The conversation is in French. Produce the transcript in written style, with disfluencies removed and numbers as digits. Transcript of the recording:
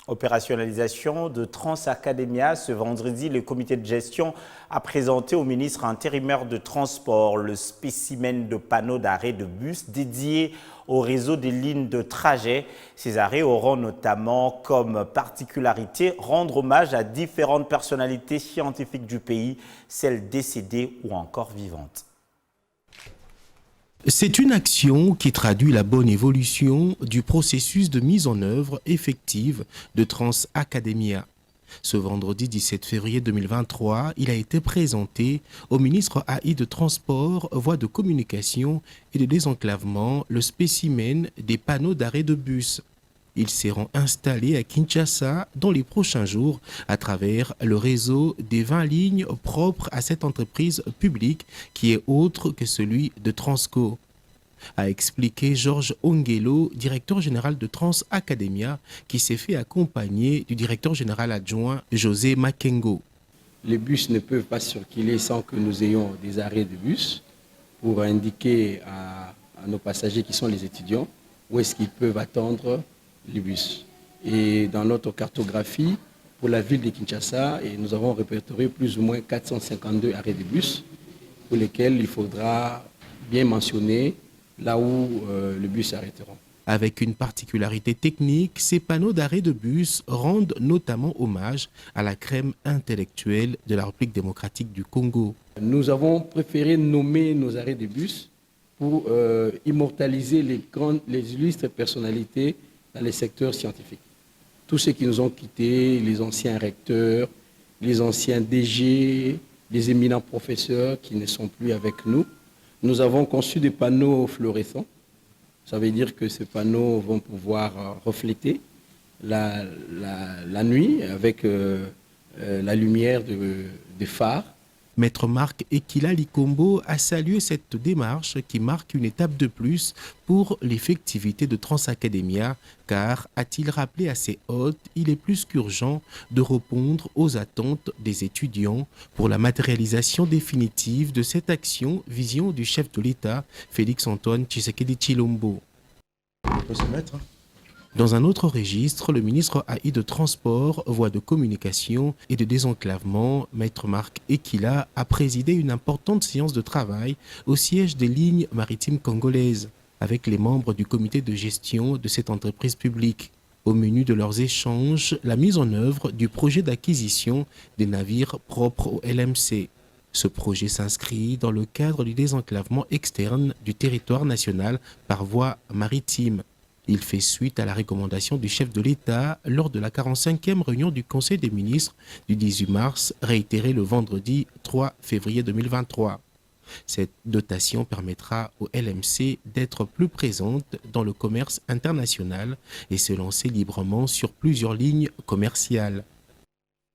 Opérationnalisation de Transacademia. Ce vendredi, le comité de gestion a présenté au ministre intérimaire de Transport le spécimen de panneaux d'arrêt de bus dédié au réseau des lignes de trajet. Ces arrêts auront notamment comme particularité rendre hommage à différentes personnalités scientifiques du pays, celles décédées ou encore vivantes. C'est une action qui traduit la bonne évolution du processus de mise en œuvre effective de Transacademia. Ce vendredi 17 février 2023, il a été présenté au ministre AI de Transport, Voies de Communication et de Désenclavement le spécimen des panneaux d'arrêt de bus. Ils seront installés à Kinshasa dans les prochains jours à travers le réseau des 20 lignes propres à cette entreprise publique qui est autre que celui de Transco, a expliqué Georges Ongelo, directeur général de Transacademia, qui s'est fait accompagner du directeur général adjoint José Makengo. Les bus ne peuvent pas circuler sans que nous ayons des arrêts de bus pour indiquer à nos passagers qui sont les étudiants où est-ce qu'ils peuvent attendre les bus. Et dans notre cartographie, pour la ville de Kinshasa, nous avons répertorié plus ou moins 452 arrêts de bus pour lesquels il faudra bien mentionner là où le bus s'arrêtera. Avec une particularité technique, ces panneaux d'arrêt de bus rendent notamment hommage à la crème intellectuelle de la République démocratique du Congo. Nous avons préféré nommer nos arrêts de bus pour immortaliser les illustres personnalités dans les secteurs scientifiques. Tous ceux qui nous ont quittés, les anciens recteurs, les anciens DG, les éminents professeurs qui ne sont plus avec nous. Nous avons conçu des panneaux fluorescents. Ça veut dire que ces panneaux vont pouvoir refléter la nuit avec la lumière des phares. Maître Marc Ekila Likombo a salué cette démarche qui marque une étape de plus pour l'effectivité de Transacademia, car, a-t-il rappelé à ses hôtes, il est plus qu'urgent de répondre aux attentes des étudiants pour la matérialisation définitive de cette action, vision du chef de l'État, Félix-Antoine Tshisekedi Tshilombo. On peut se mettre, hein. Dans un autre registre, le ministre AI de Transport, Voies de Communication et de Désenclavement, Maître Marc Ekila, a présidé une importante séance de travail au siège des lignes maritimes congolaises avec les membres du comité de gestion de cette entreprise publique. Au menu de leurs échanges, la mise en œuvre du projet d'acquisition des navires propres au LMC. Ce projet s'inscrit dans le cadre du désenclavement externe du territoire national par voie maritime. Il fait suite à la recommandation du chef de l'État lors de la 45e réunion du Conseil des ministres du 18 mars, réitérée le vendredi 3 février 2023. Cette dotation permettra au LMC d'être plus présente dans le commerce international et se lancer librement sur plusieurs lignes commerciales.